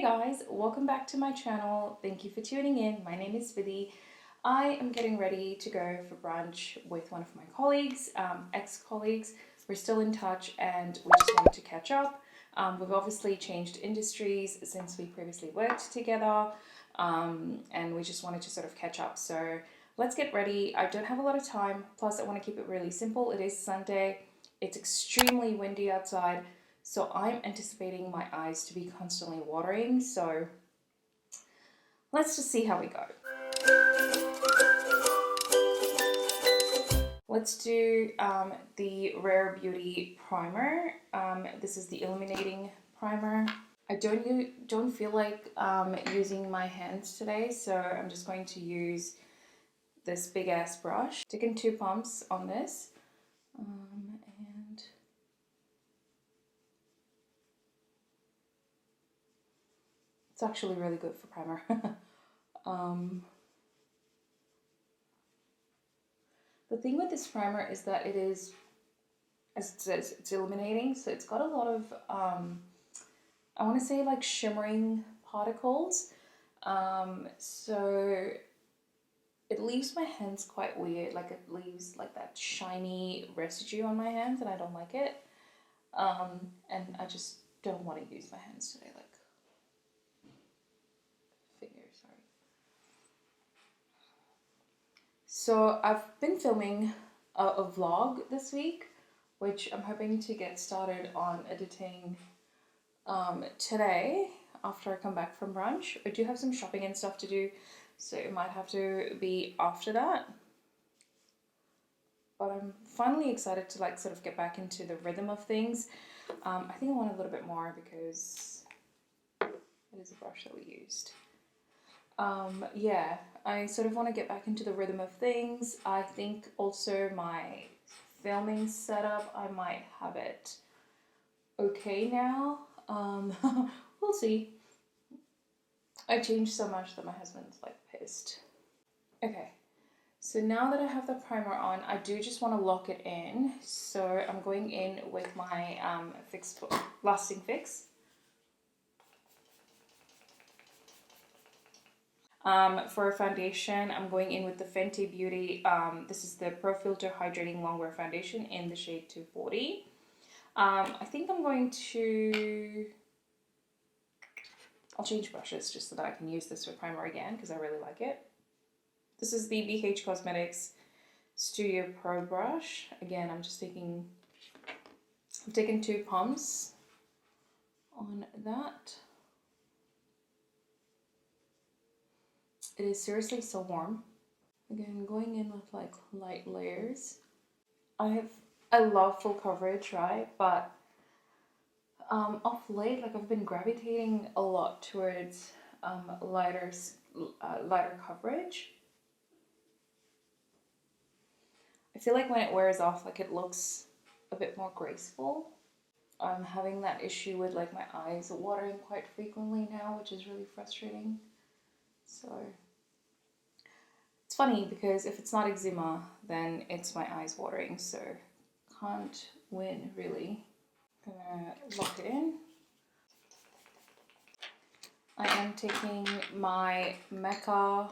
guys, welcome back to my channel. Thank you for tuning in. My name is Vidhi. I am getting ready to go for brunch with one of my colleagues, ex-colleagues. We're still in touch and we just wanted to catch up. We've obviously changed industries since we previously worked together, and we just wanted to sort of catch up. So let's get ready. I don't have a lot of time, plus I want to keep it really simple. It is Sunday. It's extremely windy outside. So I'm anticipating my eyes to be constantly watering, so let's just see how we go. Let's do the Rare Beauty primer. This is the illuminating primer. I don't feel like using my hands today, so I'm just going to use this big ass brush. Taking 2 pumps on this, and it's actually really good for primer. The thing with this primer is that it is, as it says, it's illuminating, so it's got a lot of, I want to say like shimmering particles, so it leaves my hands quite weird, like it leaves like that shiny residue on my hands and I don't like it, and I just don't want to use my hands today, like fingers, sorry. So I've been filming a vlog this week, which I'm hoping to get started on editing today after I come back from brunch. I do have some shopping and stuff to do, so it might have to be after that. But I'm finally excited to like sort of get back into the rhythm of things. I think I want a little bit more because it is a brush that we used. Yeah, I sort of want to get back into the rhythm of things. I think also my filming setup, I might have it okay now. We'll see. I changed so much that my husband's like pissed. Okay, so now that I have the primer on, I do just want to lock it in. So I'm going in with my Lasting Fix. For a foundation, I'm going in with the Fenty Beauty. This is the Pro-Filtr Hydrating Longwear Foundation in the shade 240. I think I'm going to... I'll change brushes just so that I can use this for primer again because I really like it. This is the BH Cosmetics Studio Pro brush. Again, I've taken 2 pumps on that. It is seriously so warm. Again, going in with like light layers. I love full coverage, right? But off late, like I've been gravitating a lot towards lighter coverage. I feel like when it wears off, like it looks a bit more graceful. I'm having that issue with like my eyes watering quite frequently now, which is really frustrating. So it's funny because if it's not eczema, then it's my eyes watering, so can't win really. I'm gonna lock it in. I am taking my Mecca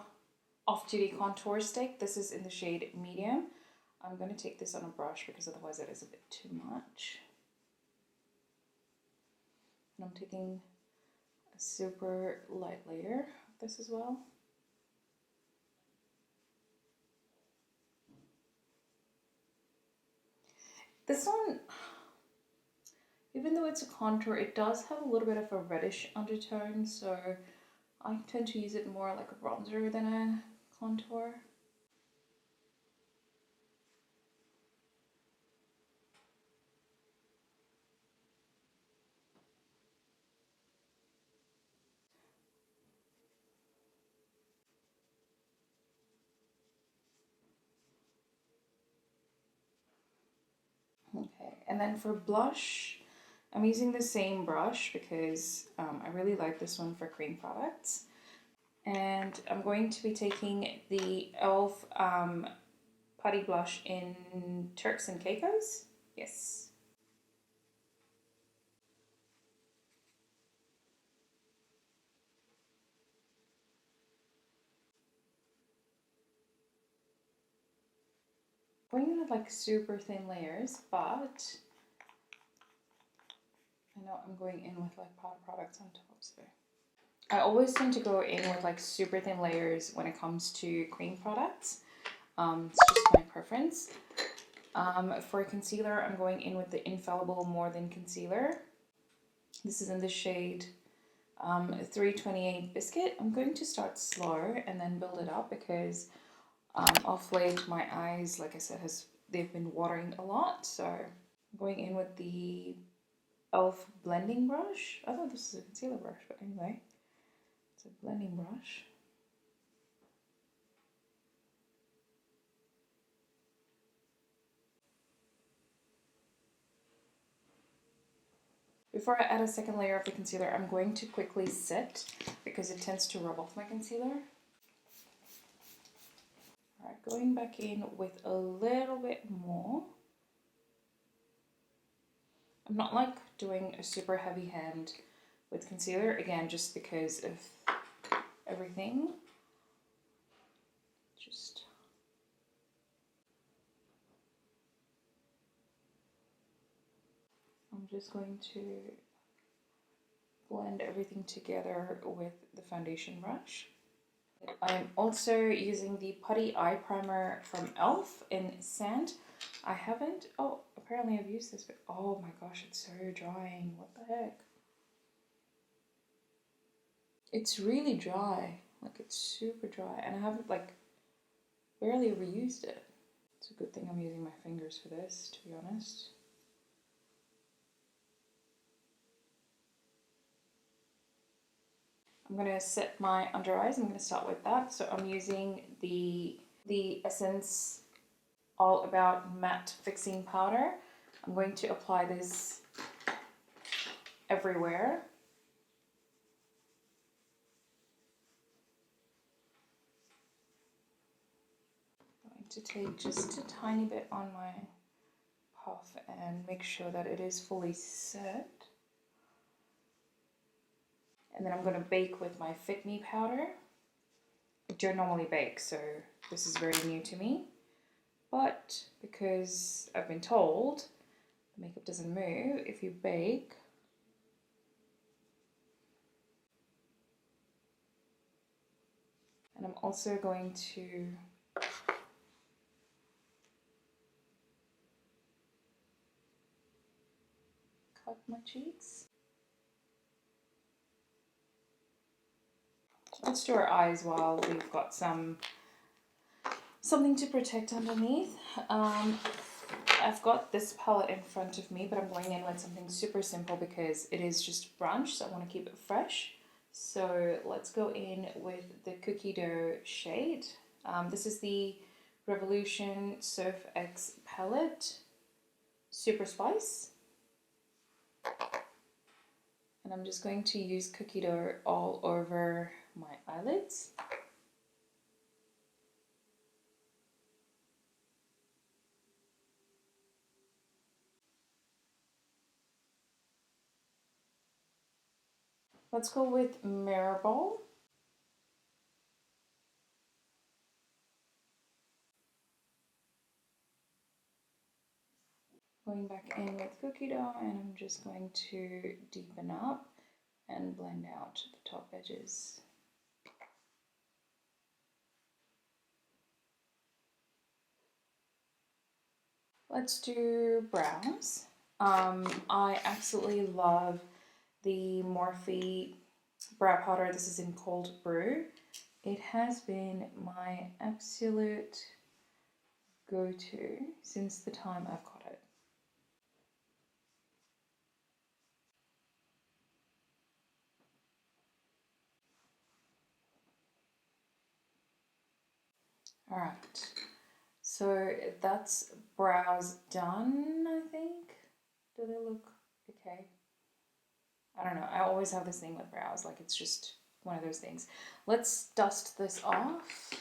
Off-Duty Contour Stick. This is in the shade Medium. I'm going to take this on a brush because otherwise it is a bit too much. And I'm taking a super light layer of this as well. This one, even though it's a contour, it does have a little bit of a reddish undertone, so I tend to use it more like a bronzer than a contour. Okay, and then for blush, I'm using the same brush because I really like this one for cream products. And I'm going to be taking the e.l.f. Putty blush in Turks and Caicos. Yes. going in with like super thin layers, but I know I'm going in with like powder products on top, so I always tend to go in with like super thin layers when it comes to cream products. It's just my preference. For concealer, I'm going in with the Infallible More Than Concealer. This is in the shade 328 Biscuit. I'm going to start slow and then build it up because off late my eyes, like I said, they've been watering a lot. So I'm going in with the e.l.f. blending brush. I thought this was a concealer brush, but anyway, it's a blending brush. Before I add a second layer of the concealer, I'm going to quickly set because it tends to rub off my concealer. Alright, going back in with a little bit more. I'm not like doing a super heavy hand with concealer, again, just because of everything. I'm just going to blend everything together with the foundation brush. I'm also using the Putty Eye Primer from e.l.f. in Sand. I haven't, oh, apparently I've used this, but oh my gosh, it's so drying. What the heck? It's really dry, like it's super dry, and I haven't like barely ever used it. It's a good thing I'm using my fingers for this, to be honest. I'm going to set my under eyes. I'm going to start with that. So I'm using the Essence All About Matte Fixing Powder. I'm going to apply this everywhere. I'm going to take just a tiny bit on my puff and make sure that it is fully set. And then I'm going to bake with my Fit Me powder. I don't normally bake, so this is very new to me. But because I've been told the makeup doesn't move if you bake, and I'm also going to cut my cheeks. Let's do our eyes while we've got something to protect underneath. I've got this palette in front of me, but I'm going in with something super simple because it is just brunch, so I want to keep it fresh. So let's go in with the Cookie Dough shade. This is the Revolution Sophx palette, Super Spice. And I'm just going to use Cookie Dough all over my eyelids. Let's go with Mirror Ball. Going back in with Cookie Dough, and I'm just going to deepen up and blend out the top edges. Let's do brows. I absolutely love the Morphe brow powder. This is in Cold Brew. It has been my absolute go-to since the time I've got it. All right, so that's brows done, I think. Do they look okay? I don't know, I always have this thing with brows, like it's just one of those things. Let's dust this off.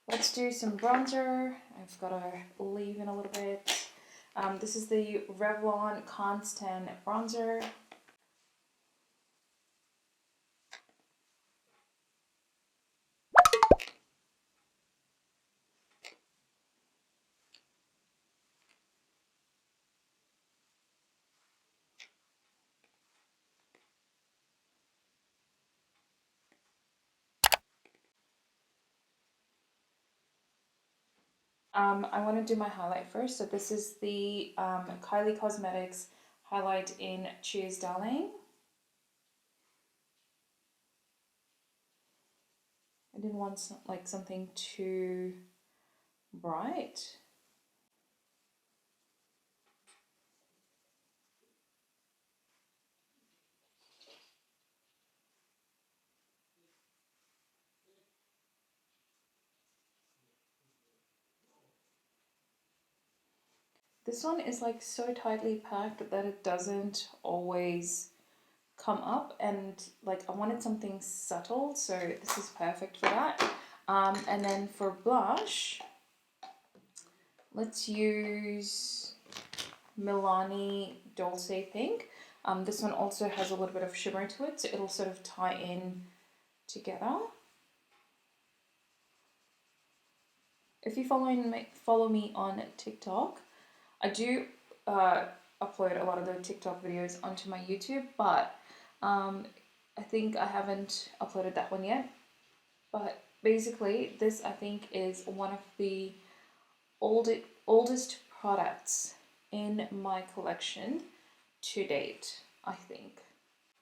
Let's do some bronzer. I've got to leave in a little bit. This is the Revlon Constant Bronzer. I want to do my highlight first. So this is the Kylie Cosmetics highlight in Cheers Darling. I didn't want something too bright. This one is like so tightly packed that it doesn't always come up, and like I wanted something subtle, so this is perfect for that. And then for blush, let's use Milani Dolce Pink. This one also has a little bit of shimmer to it, so it'll sort of tie in together. If you follow me on TikTok, I do upload a lot of the TikTok videos onto my YouTube, but I think I haven't uploaded that one yet. But basically, this I think is one of the oldest products in my collection to date, I think.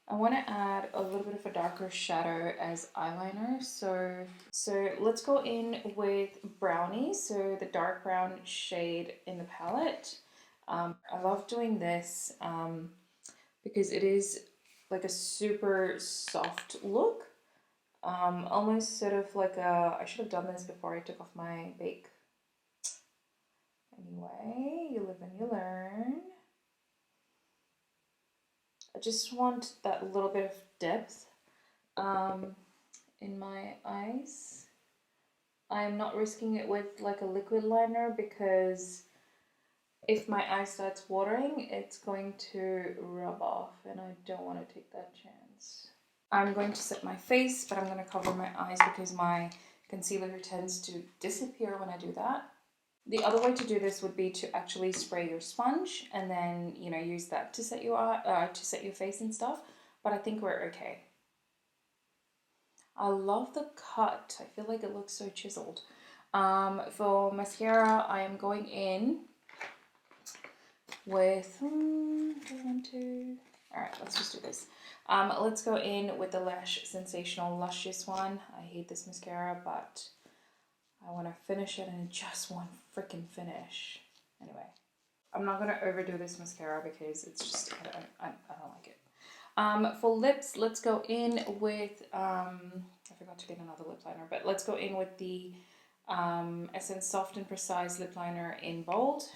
I want to add a little bit of a darker shadow as eyeliner, so let's go in with Brownie, so the dark brown shade in the palette. I love doing this because it is like a super soft look, almost sort of like a, I should have done this before I took off my bake. Anyway, you live and you learn. I just want that little bit of depth in my eyes. I'm not risking it with like a liquid liner because if my eye starts watering, it's going to rub off and I don't want to take that chance. I'm going to set my face, but I'm going to cover my eyes because my concealer tends to disappear when I do that. The other way to do this would be to actually spray your sponge and then, you know, use that to set your face and stuff. But I think we're okay. I love the cut. I feel like it looks so chiseled. For mascara, I am going in with Alright, let's just do this. Let's go in with the Lash Sensational Luscious one. I hate this mascara, but I want to finish it and just one freaking finish. Anyway, I'm not going to overdo this mascara because it's just, I don't like it. For lips, let's go in with, I forgot to get another lip liner, but let's go in with the Essence Soft and Precise Lip Liner in Bold.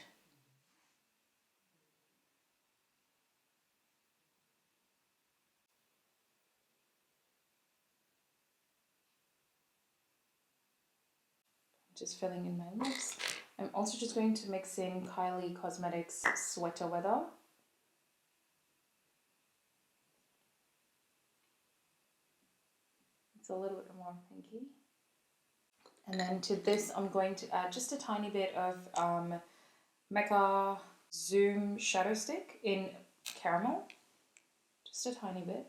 Just filling in my lips. I'm also just going to mix in Kylie Cosmetics Sweater Weather. It's a little bit more pinky. And then to this, I'm going to add just a tiny bit of Mecca Zoom Shadow Stick in Caramel. Just a tiny bit.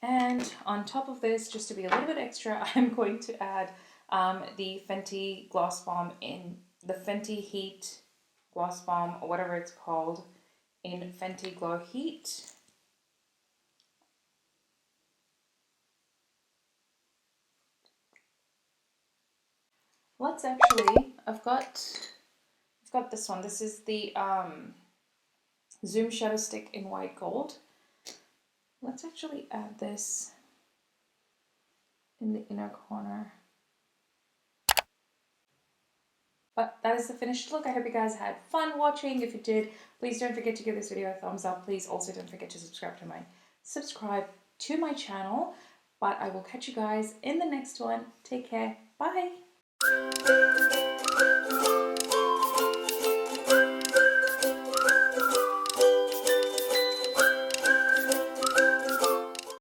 And on top of this, just to be a little bit extra, I'm going to add the Fenty Gloss Bomb in the Fenty Heat Gloss Bomb, or whatever it's called, in Fenty Glow Heat. Let's actually, I've got this one. This is the Zoom Shadow Stick in White Gold. Let's actually add this in the inner corner. But that is the finished look. I hope you guys had fun watching. If you did, please don't forget to give this video a thumbs up. Please also don't forget to subscribe to my channel. But I will catch you guys in the next one. Take care. Bye.